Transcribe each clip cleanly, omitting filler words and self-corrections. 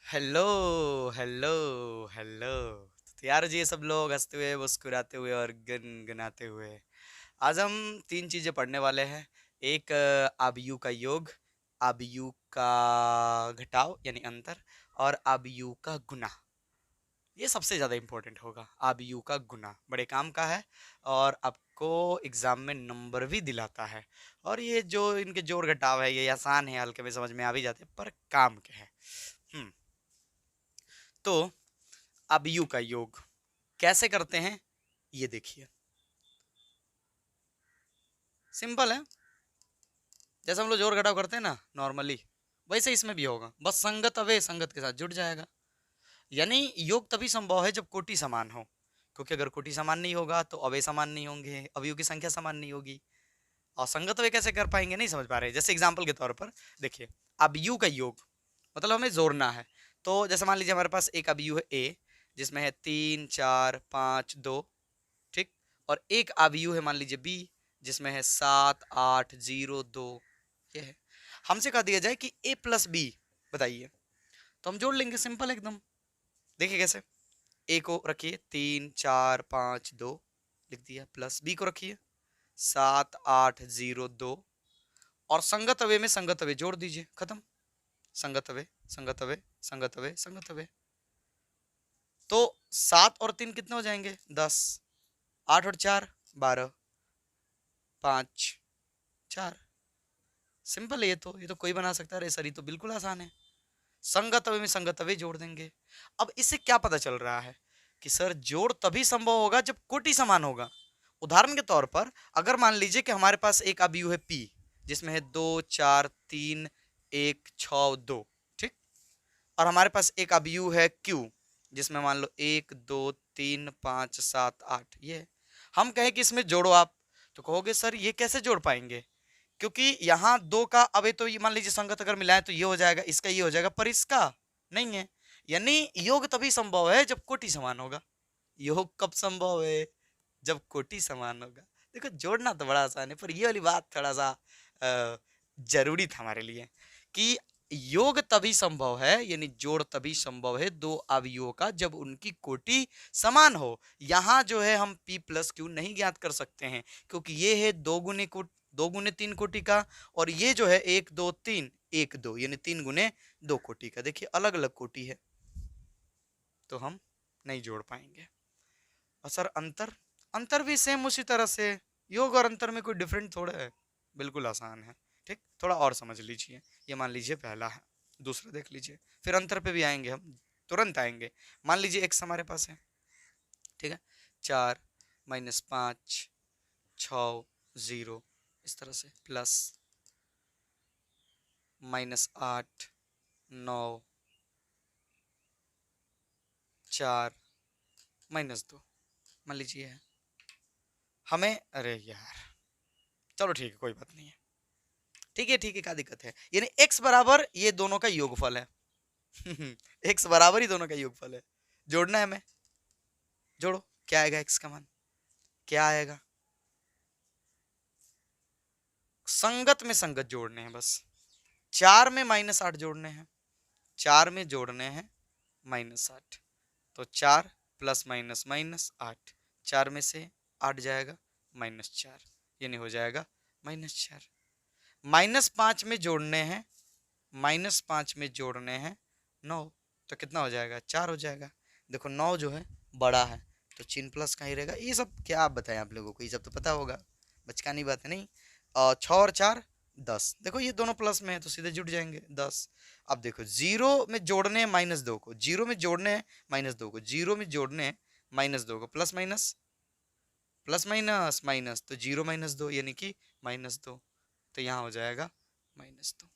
Hello hello hello. तो तैयार हो जी ये सब लोग हंसते हुए मुस्कुराते हुए और गुनगुनाते हुए। आज हम तीन चीजें पढ़ने वाले हैं। एक आबयू का योग, आबयू का घटाव यानी अंतर, और आबयू का गुना। ये सबसे ज्यादा इंपॉर्टेंट होगा। आबयू का गुना बड़े काम का है और आपको एग्जाम में नंबर भी दिलाता है। और ये जो इनके जोड़ घटाव है ये आसान है, हल्के में समझ में आ भी जाते हैं, पर काम के है। हम्म तो अब यू का योग कैसे करते हैं ये देखिए। सिंपल है। जैसे हम लोग जोड़ घटाव करते हैं ना नॉर्मली, वैसे इसमें भी होगा, बस संगत अवय संगत के साथ जुड़ जाएगा। यानी योग तभी संभव है जब कोटि समान हो, क्योंकि अगर कोटि समान नहीं होगा तो अवय समान नहीं होंगे, अवयव की संख्या समान नहीं होगी। और संगत अवय कैसे कर पाएंगे, नहीं समझ पा रहे। जैसे एग्जाम्पल के तौर पर देखिए, अब यू का योग मतलब हमें जोड़ना है। तो जैसे मान लीजिए हमारे पास एक अवयव है ए, जिसमें है 3 4 5 2, ठीक। और एक आबयू है मान लीजिए बी, जिसमें है 7 8 0 2। ये है। हमसे कहा दिया जाए कि ए प्लस बी बताइए, तो हम जोड़ लेंगे, सिंपल एकदम। देखिए कैसे। ए को रखिए 3 4 5 2 लिख दिया, प्लस बी को रखिए 7 8 0 2, और संगत अवय में संगत अवय जोड़ दीजिए, खत्म। संगत अवय संगत अवय संगत अवय संगत अवय। तो 7 और 3 कितने हो जाएंगे, 10। 8 और 4 12, 5 4। सिंपल है, ये तो कोई बना सकता है। सर ये तो बिल्कुल आसान है। संगत अवय में संगत अवय जोड़ देंगे। अब इससे क्या पता चल रहा है कि सर जोड़ तभी संभव होगा जब कोटि समान होगा। उदाहरण के तौर पर अगर मान लीजिए कि हमारे पास एक अवयव है पी, जिसमें है 2 4 3 1 6 2, ठीक। और हमारे पास एक अवयव है क्यू, जिसमें मान लो 1 2 3 5 7 8, ये है। हम कहें कि इसमें जोड़ो आप, तो कहोगे सर ये कैसे जोड़ पाएंगे, क्योंकि यहाँ दो का अबे तो ये मान लीजिए संगत अगर मिलाए तो ये हो जाएगा, इसका ये हो जाएगा, पर इसका नहीं है। यानी योग तभी संभव है जब कोटि समान होगा। योग कब संभव है, जब कोटि समान होगा। देखो जोड़ना तो बड़ा आसान है, पर ये वाली बात थोड़ा सा जरूरी था हमारे लिए कि योग तभी संभव है, यानी जोड़ तभी संभव है दो अवयवों का जब उनकी कोटि समान हो। यहाँ जो है हम p प्लस क्यू नहीं ज्ञात कर सकते हैं, क्योंकि ये है 2 गुने 3 कोटि का, और ये जो है 1 2 3 1 2 यानी 3 गुने 2 कोटि का। देखिए अलग अलग कोटि है, तो हम नहीं जोड़ पाएंगे। और सर अंतर, अंतर भी सेम उसी तरह से। योग और अंतर में कोई डिफरेंट थोड़ा है, बिल्कुल आसान है। ठीक, थोड़ा और समझ लीजिए। ये मान लीजिए पहला है, दूसरा देख लीजिए, फिर अंतर पे भी आएंगे हम, तुरंत आएंगे। मान लीजिए एक्स हमारे पास है, ठीक है। 4 - 5 6 0, इस तरह से, प्लस -8 9 4 - 2, मान लीजिए है हमें। अरे यार, चलो ठीक है, कोई बात नहीं है। ठीक है ठीक है, क्या दिक्कत है। यानी x बराबर ये दोनों का योगफल है। x बराबर ही दोनों का योगफल है। जोड़ना है हमें, जोड़ो। क्या आएगा x का मान, क्या आएगा। संगत में संगत जोड़ने हैं बस। 4 में -8 जोड़ने हैं, 4 में जोड़ने हैं -8। तो 4 प्लस माइनस माइनस 8, 4 में से 8 जाएगा, -4, यानी हो जाएगा -4। -5 में जोड़ने हैं, -5 में जोड़ने हैं 9, तो कितना हो जाएगा, 4 हो जाएगा। देखो 9 जो है बड़ा है, तो चिन्ह प्लस का ही रहेगा। ये सब क्या आप बताएं, आप लोगों को ये सब तो पता होगा, बचकानी बात है नहीं। 6 और 4 10, देखो ये दोनों प्लस में है तो सीधे जुड़ जाएंगे 10। अब देखो जीरो में जोड़ने हैं -2 को, जीरो में जोड़ने हैं -2 को, जीरो में जोड़ने हैं -2 को, plus minus plus minus minus, तो 0 -2 यानी कि -2, तो यहाँ हो जाएगा -2।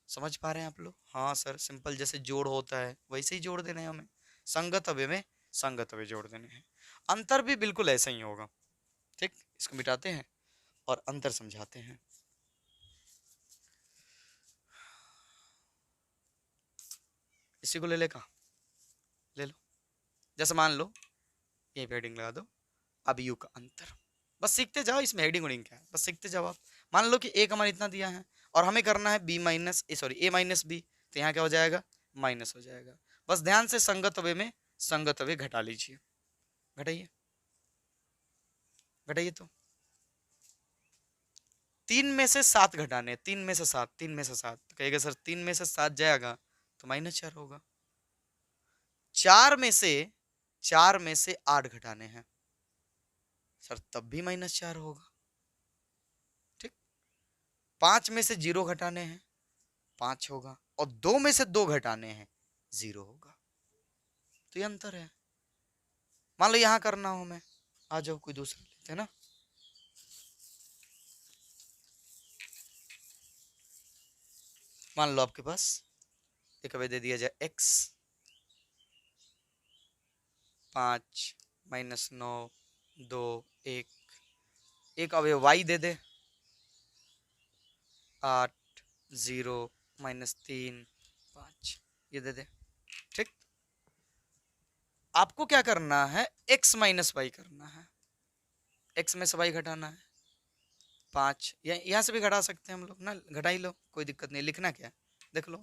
समझ पा रहे हैं आप लोग। हाँ सर, सिंपल जैसे जोड़ होता है वैसे ही जोड़ देने हैं हमें। संगत अवयव में संगत अवयव जोड़ देने हैं। अंतर भी बिल्कुल ऐसा ही होगा। ठीक, इसको मिटाते हैं और अंतर समझाते हैं। इसी को ले ले, कहा ले लो। जैसे मान लो यहीं पे हेडिंग लगा दो, अब यू का अंतर। बस सीखते जाओ, इसमें हेडिंग उडिंग क्या है, बस सीखते जाओ आप। मान लो कि एक हमारा इतना दिया है और हमें करना है बी माइनस सॉरी ए माइनस बी, तो यहाँ क्या हो जाएगा, माइनस हो जाएगा। बस ध्यान से संगत अवयव में संगत अवयव घटा लीजिए, घटाइए घटाइए। तो 3 में से 7 घटाने, 3 में से 7, 3 में से 7, तो कहेगा सर 3 में से 7 जाएगा तो -4 होगा। 4 में से 8 घटाने हैं सर, तब भी -4 होगा। ठीक, 5 में से 0 घटाने हैं 5 होगा, और 2 में से 2 घटाने हैं 0 होगा। तो ये अंतर है। मान लो यहां करना हो, मैं आ जाओ कोई दूसरा लेते हैं ना। मान लो आपके पास एक अवयव दे दिया जाए x, 5 -9 2 1, एक अवयव y दे दे 8 0 -3 5, ये दे दे। ठीक, आपको क्या करना है, x माइनस वाई करना है, x में से y घटाना है 5, यहाँ से भी घटा सकते हैं हम लोग ना, घटा ही लो, कोई दिक्कत नहीं। लिखना क्या है देख लो,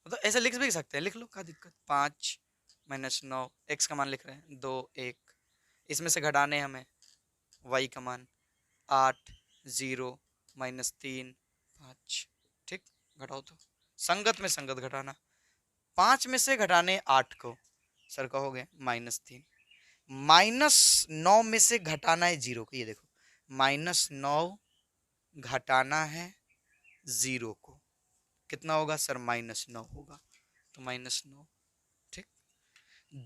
मतलब ऐसे लिख भी सकते हैं, लिख लो, क्या दिक्कत। 5 -9, x का मान लिख रहे हैं 2 1, इसमें से घटाने हमें y का मान 8 0 -3 5। ठीक, घटाओ तो संगत में संगत घटाना, 5 में से घटाने 8 को सर कहोगे -3, -9 में से घटाना है 0 को, ये देखो -9 घटाना है 0 को, कितना होगा सर, -9 होगा, तो -9। ठीक,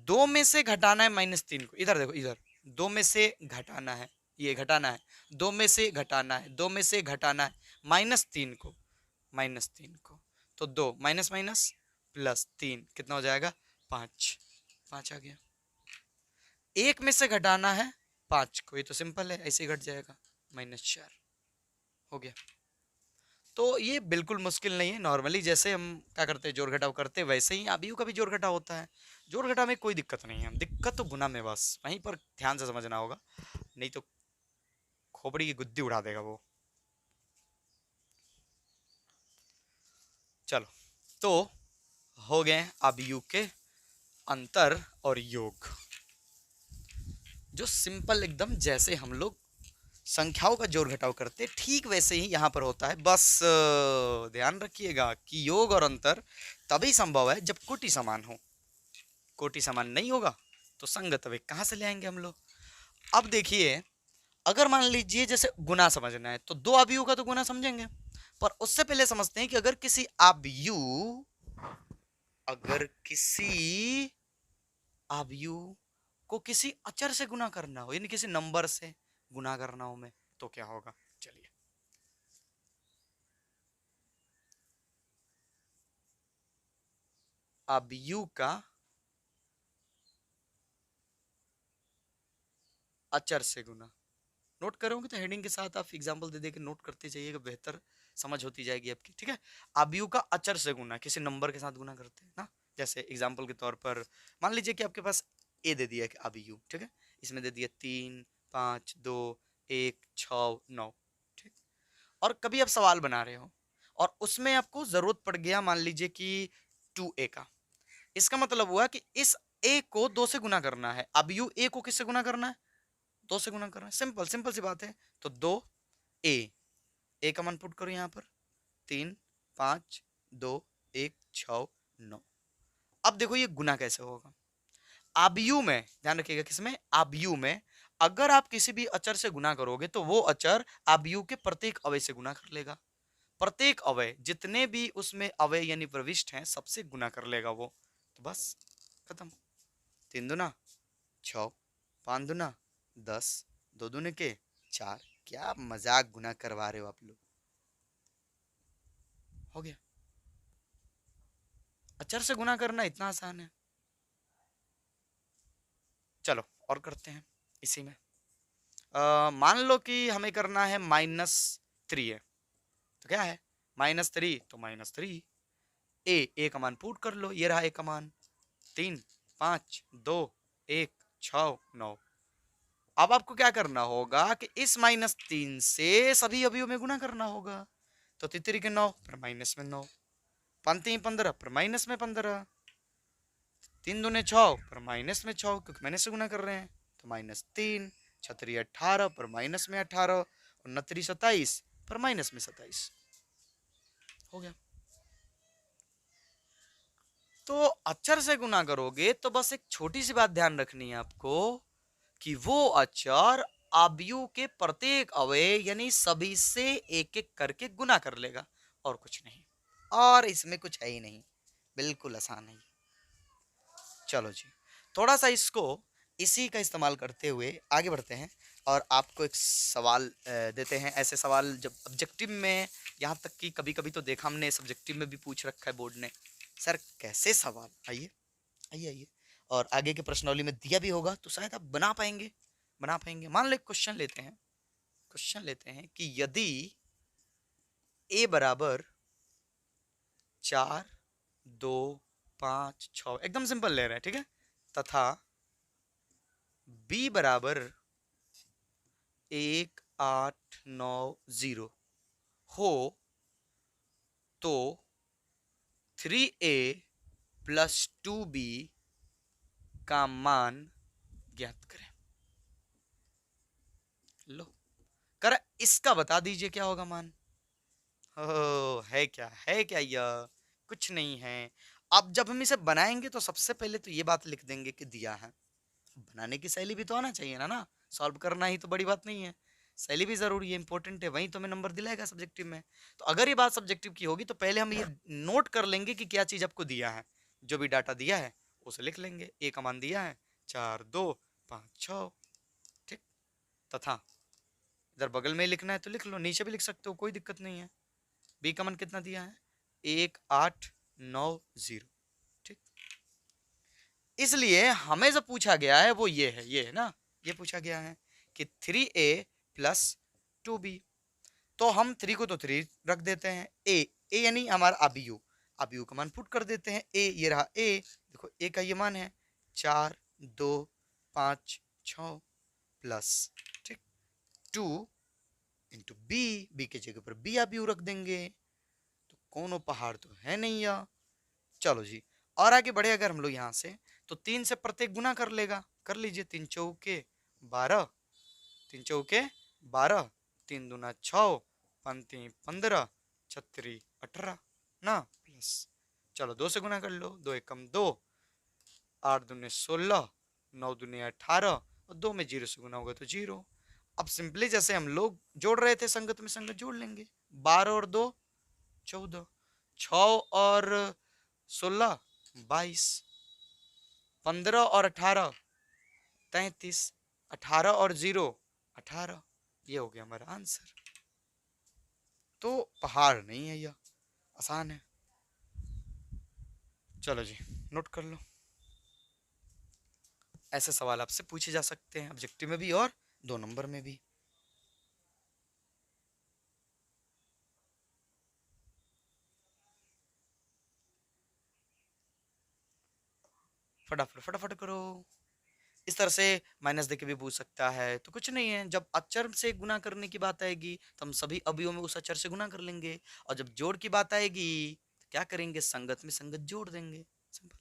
2 में से घटाना है -3 को, इधर देखो इधर, 2 में से घटाना है, ये घटाना है, 2 में से घटाना है, 2 में से घटाना है -3 को, -3 को, तो 2 माइनस माइनस प्लस 3 कितना हो जाएगा, 5 5 आ गया। 1 में से घटाना है 5 को, ये तो सिंपल है, ऐसे ही घट जाएगा, -4 हो गया। तो ये बिल्कुल मुश्किल नहीं है, नॉर्मली जैसे हम क्या करते हैं जोड़ घटाव करते हैं वैसे ही अभी का भी जोड़ घटाव होता है। जोड़ घटाव में कोई दिक्कत नहीं है, दिक्कत तो गुना में, बस वहीं पर ध्यान से समझना होगा, नहीं तो खोपड़ी की गुद्दी उड़ा देगा वो। चलो, तो हो गए अवयव के अंतर और योग, जो सिंपल एकदम जैसे हम लोग संख्याओं का जोड़ घटाव करते ठीक वैसे ही यहां पर होता है। बस ध्यान रखिएगा कि योग और अंतर तभी संभव है जब कोटि समान हो, कोटि समान नहीं होगा तो संगत अवयव कहां से ले आएंगे हम लोग। अब देखिए, अगर मान लीजिए जैसे गुना समझना है तो 2 अवयव का तो गुना समझेंगे, पर उससे पहले समझते हैं कि अगर किसी अवयव को किसी अचर से गुना करना हो, यानी किसी नंबर से गुना करना हो में, तो क्या होगा। चलिए, अवयव का अचर से गुना, नोट करोगे तो हेडिंग के साथ आप एग्जांपल दे के नोट करते जाइएगा, बेहतर समझ होती जाएगी आपकी। ठीक है, अवयव का अचर से गुना, किसी नंबर के साथ गुना करते हैं ना। जैसे एग्जांपल के तौर पर मान लीजिए कि आपके पास ए दे दिया कि अवयव, ठीक है, इसमें दे दिया 3 5 2 1 6 9। ठीक, और कभी आप सवाल बना रहे हो और उसमें आपको जरूरत पड़ गया मान लीजिए कि 2a का, इसका मतलब हुआ कि इस a को 2 से गुना करना है, अवयव a को किससे गुना करना है, 2 से गुना करना है, सिंपल सिंपल सी बात है। तो 2a का मान पुट करो यहाँ पर, 3 5 2 1 6 9। अब देखो ये गुना कैसे होगा, अवयव में ध्यान रखिएगा, किसमें, अवयव में अगर आप किसी भी अचर से गुना करोगे तो वो अचर अवयव के प्रत्येक अवयव से गुना कर लेगा, प्रत्येक अवयव जितने भी उसमें अवयव यानी प्रविष्ट हैं सबसे गुना कर लेगा वो, तो बस खत्म। 3 दूना 6, 5 दूना 10, 2 दूने के 4, क्या मजाक गुना करवा रहे हो आप लोग, हो गया। अचर से गुना करना इतना आसान है। चलो और करते हैं इसी में। मान लो कि हमें करना है -3 है, तो क्या है -3, तो -3 ए का मान पुट कर लो, ये रहा ए का मान 3 5 2 1 6 9। अब आपको क्या करना होगा कि इस -3 से सभी अवयवों में गुना करना होगा, तो 3 के 9 फिर माइनस में 9, पंती 15 पर माइनस में 15, 3 दूने 6 पर माइनस में 6 क्योंकि माइनस से गुना कर रहे हैं, तो -3, छतरी 18 पर माइनस में 18 और नतरी 27 पर माइनस में 27 हो गया। तो अक्षर से गुना करोगे तो बस एक छोटी सी बात ध्यान रखनी है आपको कि वो अक्षर अवयव के प्रत्येक अवयव यानी सभी से एक एक करके गुना कर लेगा और कुछ नहीं, और इसमें कुछ है ही नहीं, बिल्कुल आसान है। चलो जी, थोड़ा सा इसको इसी का इस्तेमाल करते हुए आगे बढ़ते हैं और आपको एक सवाल देते हैं। ऐसे सवाल जब ऑब्जेक्टिव में, यहाँ तक कि कभी कभी तो देखा हमने सब्जेक्टिव में भी पूछ रखा है बोर्ड ने, सर कैसे सवाल, आइए आइए आइए, और आगे के प्रश्नावली में दिया भी होगा तो शायद आप बना पाएंगे, बना पाएंगे। मान लो क्वेश्चन लेते हैं, क्वेश्चन लेते हैं कि यदि a बराबर 4 2 5 6, एकदम सिंपल ले रहे हैं, ठीक है, तथा b बराबर 1 8 9 0 हो तो 3a प्लस 2b का मान ज्ञात करें। लो कर, इसका बता दीजिए क्या होगा मान। हो है क्या यह, कुछ नहीं है। अब जब हम इसे बनाएंगे तो सबसे पहले तो ये बात लिख देंगे कि दिया है, बनाने की शैली भी तो आना चाहिए ना, सॉल्व करना ही तो बड़ी बात नहीं है, शैली भी जरूरी है, इंपॉर्टेंट है, वही तो हमें नंबर दिलाएगा सब्जेक्टिव में। तो अगर ये बात सब्जेक्टिव की होगी तो पहले हम ये नोट कर लेंगे कि क्या चीज आपको दिया है, जो भी डाटा दिया है उसे लिख लेंगे। ए का मान दिया है 4 2 5 6, ठीक, तथा इधर बगल में लिखना है तो लिख लो, नीचे भी लिख सकते हो, कोई दिक्कत नहीं है। बी का मान कितना दिया है 1 8 9 0, ठीक। इसलिए हमें जो पूछा गया है वो ये है ना, ये पूछा गया है कि 3a प्लस 2b, तो हम 3 को तो 3 रख देते हैं, ए यानी हमारा अबीयू, अबीयू का मान पुट कर देते हैं, ए ये रहा ए, देखो ए का ये मान है 4 2 5 6 प्लस, ठीक, 2 इंटू बी के जगह पर बी अबीयू रख देंगे, तो कोनो पहाड़ तो है नहीं यह। चलो जी, और आगे बढ़े अगर हम लोग यहाँ से तो 3 से प्रत्येक गुना कर लेगा, कर लीजिए, 3 चौके 12, 3 चौके 12, 3 दूना 6, पंती 15, छतरी 18 ना, प्लस, चलो 2 से गुना कर लो, 2 एकम 2, 8 दूने 16, 9 दूने 18 और 2 में 0 से गुना होगा तो 0। अब सिंपली जैसे हम लोग जोड़ रहे थे संगत में संगत जोड़ लेंगे, 12 और 2 14, 6 और 16 22, 15 और 18 33, 18 और 0 18, ये हो गया हमारा आंसर। तो पहाड़ नहीं है, यह आसान है। चलो जी, नोट कर लो, ऐसे सवाल आपसे पूछे जा सकते हैं ऑब्जेक्टिव में भी और 2 नंबर में भी। फटाफट फटाफट करो। इस तरह से माइनस देके भी पूछ सकता है, तो कुछ नहीं है, जब अक्षर से गुना करने की बात आएगी तो हम सभी अवयवों में उस अक्षर से गुना कर लेंगे, और जब जोड़ की बात आएगी तो क्या करेंगे, संगत में संगत जोड़ देंगे, सिंपल।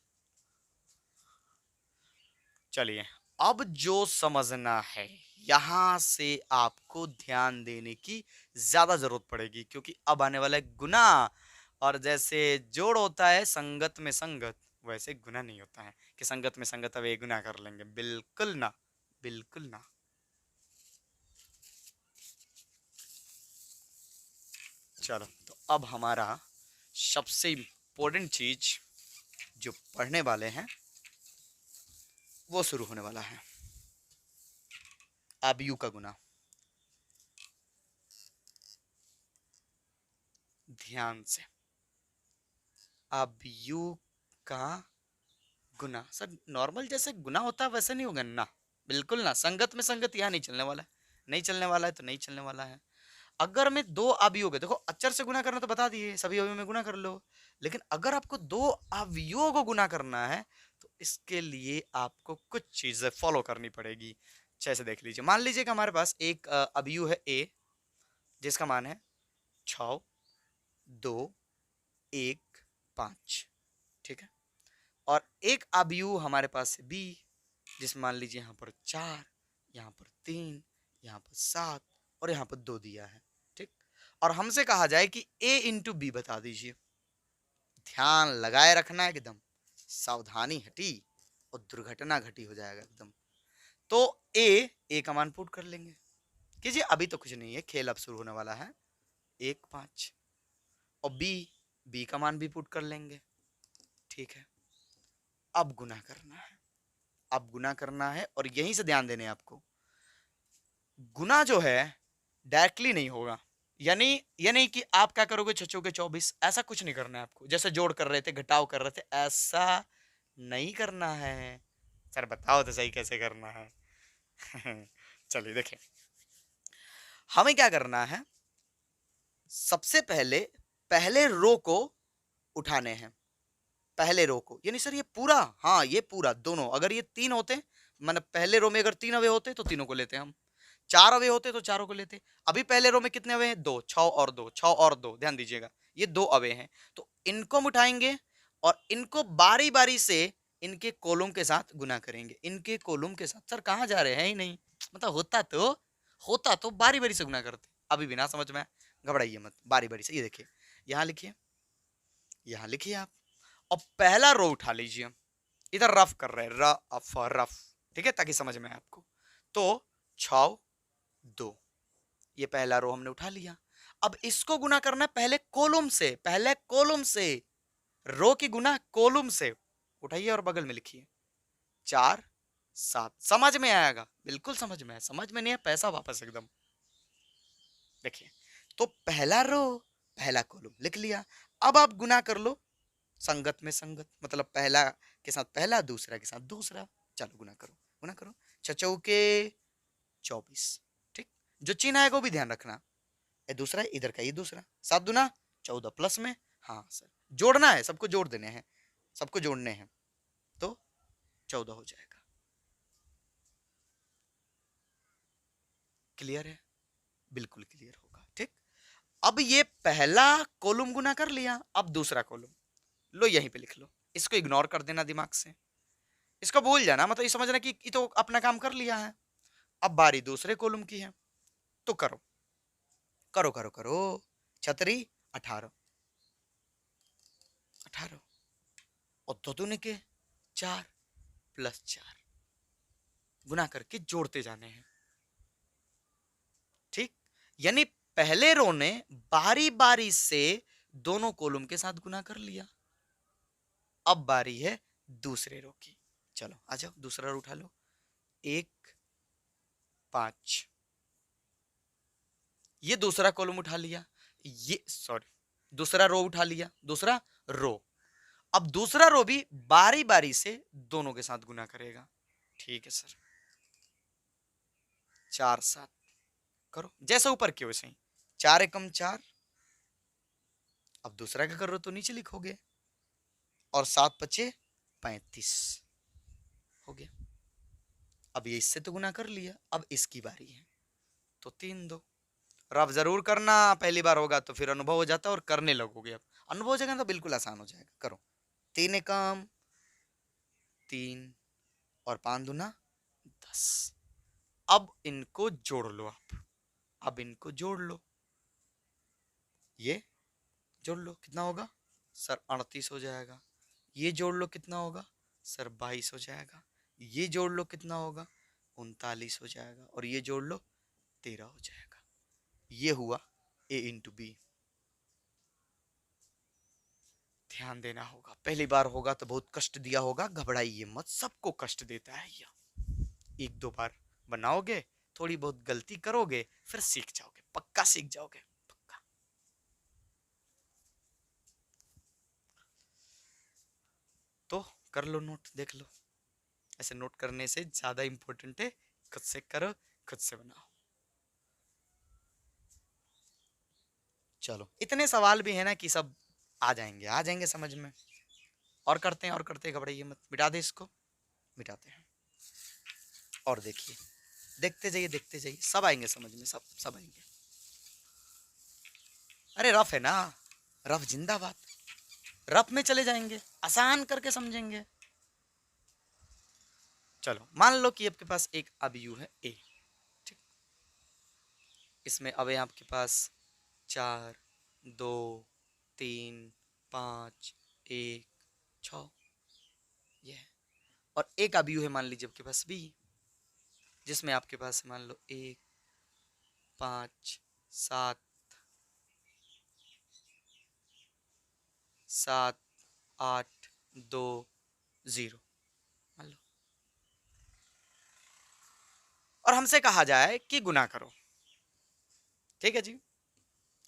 चलिए, अब जो समझना है यहां से आपको ध्यान देने की ज्यादा जरूरत पड़ेगी, क्योंकि अब आने वाला है गुना, और जैसे जोड़ होता है संगत में संगत, वैसे गुना नहीं होता है कि संगत में संगत अब एक गुना कर लेंगे, बिल्कुल ना, बिल्कुल ना। चलो, तो अब हमारा सबसे इम्पोर्टेंट चीज जो पढ़ने वाले हैं वो शुरू होने वाला है, अबयू का गुना। ध्यान से, अबयू का गुना, सर नॉर्मल जैसे गुना होता है वैसे नहीं होगा ना, बिल्कुल ना, संगत में संगत यहाँ नहीं चलने वाला है, नहीं चलने वाला है तो नहीं चलने वाला है। अगर मैं 2 अवयव, देखो अक्षर से गुना करना तो बता दिए, सभी अवयव में गुना कर लो, लेकिन अगर आपको 2 अवयवों को गुना करना है तो इसके लिए आपको कुछ चीजें फॉलो करनी पड़ेगी। जैसे देख लीजिए, मान लीजिए कि हमारे पास एक अवयव है ए, जिसका मान है 6 2 1 5, ठीक है। और एक अवयु हमारे पास है बी, जिसमें मान लीजिए यहाँ पर 4, यहाँ पर 3, यहाँ पर 7 और यहाँ पर 2 दिया है, ठीक। और हमसे कहा जाए कि a इंटू बी बता दीजिए। ध्यान लगाए रखना एकदम, सावधानी हटी और दुर्घटना घटी हो जाएगा एकदम। तो ए का मान पुट कर लेंगे, कीजिए, अभी तो कुछ नहीं है, खेल अब शुरू होने वाला है। 1 5 और बी का मान भी पुट कर लेंगे, ठीक है। अब गुना करना है, अब गुना करना है और यहीं से ध्यान देने आपको, गुना जो है डायरेक्टली नहीं होगा, यानी ये नहीं कि आप क्या करोगे 6 चौके 24, ऐसा कुछ नहीं करना है आपको। जैसे जोड़ कर रहे थे, घटाव कर रहे थे, ऐसा नहीं करना है। सर बताओ तो सही कैसे करना है। चलिए देखें, हमें क्या करना है, सबसे पहले पहले रो को उठाने हैं, पहले रो को, यानी सर ये पूरा, हाँ ये पूरा दोनों, अगर ये 3 होते, मतलब पहले रो में अगर 3 अवे होते तो तीनों को लेते हम, 4 अवे होते तो चारों को लेते। अभी पहले रो में कितने अवे हैं, 2, 6 और 2, 6 और 2, ध्यान दीजिएगा ये 2 अवे हैं, तो इनको हम उठाएंगे और इनको बारी बारी से इनके कॉलम के साथ गुना करेंगे, इनके कॉलम के साथ। सर कहाँ जा रहे हैं ही नहीं, मतलब होता तो बारी बारी से गुना करते, अभी भी ना समझ में, घबराइए मत, बारी बारी से। ये देखिए, यहाँ लिखिए, यहाँ लिखिए आप, और पहला रो उठा लीजिए, इधर रफ कर रहे हैं, रफ, ठीक है, ताकि समझ में आए आपको। तो 6 2, ये पहला रो हमने उठा लिया। अब इसको गुना करना है पहले कॉलम से, पहले कॉलम से, रो की गुना कॉलम से। उठाइए और बगल में लिखिए 4 7, समझ में आएगा, बिल्कुल समझ में है, समझ में नहीं है पैसा वापस एकदम। देखिए, तो पहला रो पहला कॉलम लिख लिया, अब आप गुना कर लो संगत में संगत, मतलब पहला के साथ पहला, दूसरा के साथ दूसरा। चलो गुना करो, गुना करो, 6 चौके 24, ठीक। जो चिन्ह आएगा वो भी ध्यान रखना, ये दूसरा इधर का, ये दूसरा, 7 दूना 14 प्लस में, हाँ सर जोड़ना है, सबको जोड़ देने हैं, सबको जोड़ने हैं, तो 14 हो जाएगा। क्लियर है, बिल्कुल क्लियर होगा, ठीक। अब ये पहला कॉलम गुना कर लिया, अब दूसरा कॉलम लो, यहीं पे लिख लो, इसको इग्नोर कर देना दिमाग से, इसको भूल जाना, मतलब ये समझना कि ये तो अपना काम कर लिया है। अब बारी दूसरे कॉलम की है, तो करो करो करो करो, छतरी 18 18 और 2 दूनी के 4 प्लस 4, गुना करके जोड़ते जाने हैं, ठीक। यानी पहले रो ने बारी बारी से दोनों कॉलम के साथ गुना कर लिया, अब बारी है दूसरे रो की। चलो आ जाओ, दूसरा रो उठा लो, 1 5, ये दूसरा कॉलम उठा लिया, ये सॉरी दूसरा रो उठा लिया, दूसरा रो। अब दूसरा रो भी बारी बारी से दोनों के साथ गुना करेगा, ठीक है सर। 4 7 करो, जैसे ऊपर के वैसे ही, 4 एकम 4, अब दूसरा क्या करो तो नीचे लिखोगे, और 7 पचे 35 हो गया। अब ये इससे तो गुना कर लिया, अब इसकी बारी है, तो 3 2, और अब जरूर करना, पहली बार होगा तो फिर अनुभव हो जाता है और करने लगोगे, अब अनुभव हो जाएगा तो बिल्कुल आसान हो जाएगा। करो, 3 एकम 3 और 5 दूना 10। अब इनको जोड़ लो आप, अब इनको जोड़ लो, ये जोड़ लो, कितना होगा सर 38 हो जाएगा। ये जोड़ लो, कितना होगा सर 22 हो जाएगा। ये जोड़ लो, कितना होगा 39 हो जाएगा। और ये जोड़ लो 13 हो जाएगा। ये हुआ a इंटू बी। ध्यान देना होगा, पहली बार होगा तो बहुत कष्ट दिया होगा, घबराइए मत, सबको कष्ट देता है यह। 1 2 बार बनाओगे, थोड़ी बहुत गलती करोगे, फिर सीख जाओगे, पक्का सीख जाओगे, पक्का। तो कर लो नोट, देख लो, ऐसे नोट करने से ज्यादा इंपॉर्टेंट है खुद से करो, खुद से बनाओ। चलो, इतने सवाल भी है ना कि सब आ जाएंगे समझ में। और करते हैं, और करते हैं, घबराइए मत, मिटा दे इसको, मिटाते हैं। और देखिए, देखते जाइए, सब आएंगे समझ में, सब आएंगे। अरे रफ है ना, रफ जिंदाबाद। रफ में चले जाएंगे, आसान करके समझेंगे। चलो मान लो कि आपके पास एक अवयव है ए, ठीक, इसमें अब है आपके पास 4, 2, 3, 5, 1, 6, ये है। और एक अवयव है मान लीजिए आपके पास बी, जिसमें आपके पास मान लो 1, 5, 7, 7, 8, 2, 0 मान लो, और हमसे कहा जाए कि गुना करो। ठीक है जी,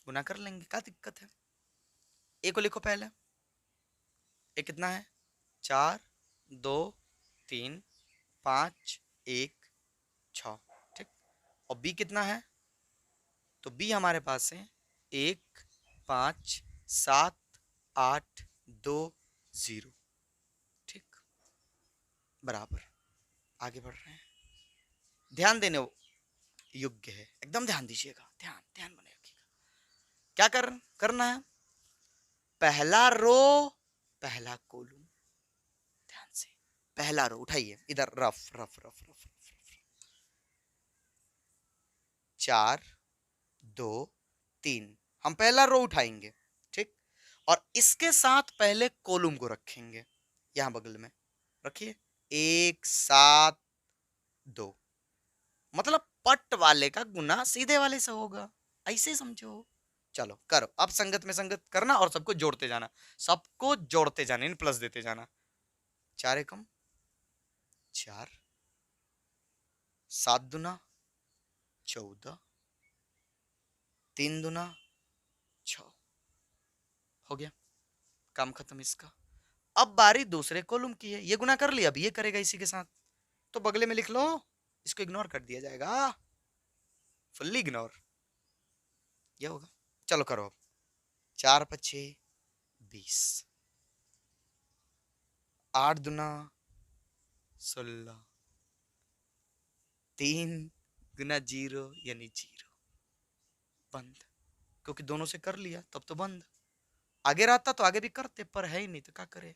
गुना कर लेंगे, क्या दिक्कत है। ए को लिखो पहले, ए कितना है 4, 2, 3, 5, 1, 6, ठीक। और बी कितना है, तो बी हमारे पास है 1, 5, 7, 8, 2, 0, ठीक, बराबर। आगे बढ़ रहे हैं, ध्यान देने योग्य है, एकदम ध्यान दीजिएगा, ध्यान ध्यान बने रखिएगा। क्या करना है, पहला रो पहला कॉलम, ध्यान से, पहला रो उठाइए इधर, रफ रफ रफ रफ, 4, 2, 3, हम पहला रो उठाएंगे, ठीक, और इसके साथ पहले कॉलम को रखेंगे, यहां बगल में रखिए, 1, 7, 2, मतलब पट वाले का गुना सीधे वाले से होगा, ऐसे समझो। चलो करो, अब संगत में संगत करना और सबको जोड़ते जाना, सबको जोड़ते जाना, इन प्लस देते जाना। 4 एकम 4, 7 दुना 14, 3 दुना 6, हो गया, काम खत्म इसका। अब बारी दूसरे कॉलम की है, ये गुना कर लिया, अब ये करेगा इसी के साथ, तो बगले में लिख लो, इसको इग्नोर कर दिया जाएगा, फुल्ली इग्नोर, ये होगा। चलो करो अब, 4 पछे 20, 8 दुना 16, 3 गुना 0 यानी 0, बंद, क्योंकि दोनों से कर लिया तब तो बंद, आगे रहता तो आगे भी करते, पर है ही नहीं तो क्या करे।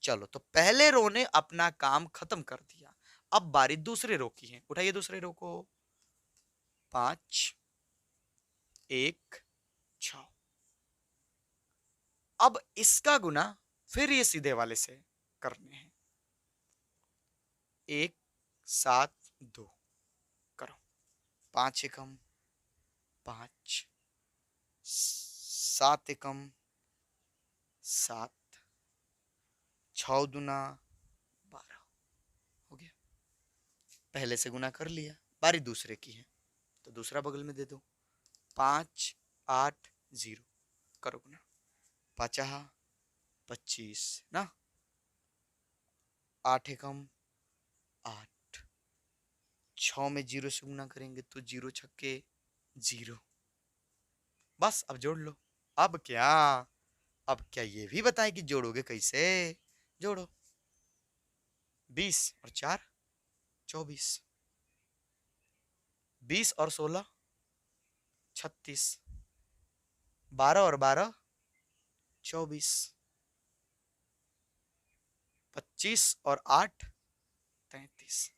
चलो तो पहले रो ने अपना काम खत्म कर दिया, अब बारी दूसरे रो की है, उठाइए दूसरे रो को, 5, 1, 6, अब इसका गुना फिर ये सीधे वाले से करने हैं, 1, 7, 2 करो, 5 एकम 5, 7 एकम 7, 6 दुना 12, हो गया, पहले से गुना कर लिया, बारी दूसरे की है, तो दूसरा बगल में दे दो, 5, 8, 0 करो गुना, 5 25 ना, 8 एकम 8, 6 में 0 से गुना करेंगे तो 0 छक्के 0, बस अब जोड़ लो। अब क्या, अब क्या ये भी बताएं कि जोड़ोगे कैसे, जोड़ो, 20 और 4 24, 20 और 16 36, 12 और 12 24, 25 और 8 33,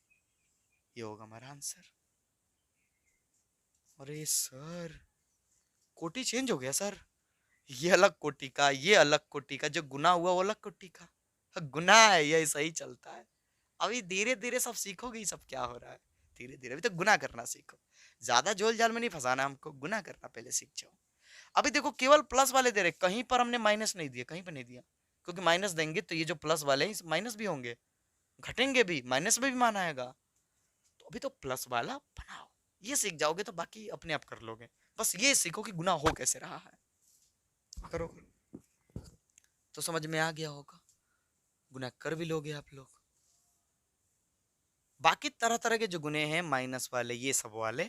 ये होगा हमारा आंसर। अरे सर कोटि चेंज हो गया सर, ये अलग कोटि का, ये अलग कोटि का, जो गुना हुआ वो अलग कोटि का, गुना है ये सही चलता है। अभी धीरे धीरे सब सीखोगे ही, सब क्या हो रहा है, धीरे धीरे, अभी तो गुना करना सीखो, ज्यादा जोल जाल में नहीं फंसाना हमको, गुना करना पहले सीख जाओ। अभी देखो केवल प्लस वाले दे रहे, कहीं पर हमने माइनस नहीं दिया, कहीं पर नहीं दिया, क्योंकि माइनस देंगे तो ये जो प्लस वाले हैं माइनस भी होंगे, घटेंगे भी, माइनस में भी मान आएगा, तो अभी तो प्लस वाला बनाओ, ये सीख जाओगे तो बाकी अपने आप कर लोगे, बस ये सीखो कि गुना हो कैसे रहा है, करो तो समझ में आ गया होगा, गुना कर भी लोगे आप लोग। बाकी तरह तरह के जो गुने हैं, माइनस वाले, ये सब वाले,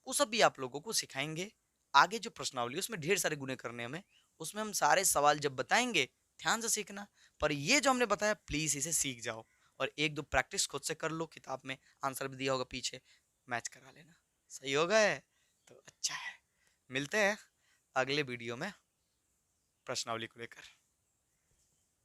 वो सब भी आप लोगों को सिखाएंगे। आगे जो प्रश्नावली उसमें ढेर सारे गुने करने हमें, उसमें हम सारे सवाल जब बताएंगे ध्यान से सीखना, पर ये जो हमने बताया प्लीज इसे सीख जाओ, और एक दो प्रैक्टिस खुद से कर लो, किताब में आंसर भी दिया होगा पीछे, मैच करा लेना, सही हो गए तो अच्छा है। मिलते हैं अगले वीडियो में प्रश्नावली को लेकर।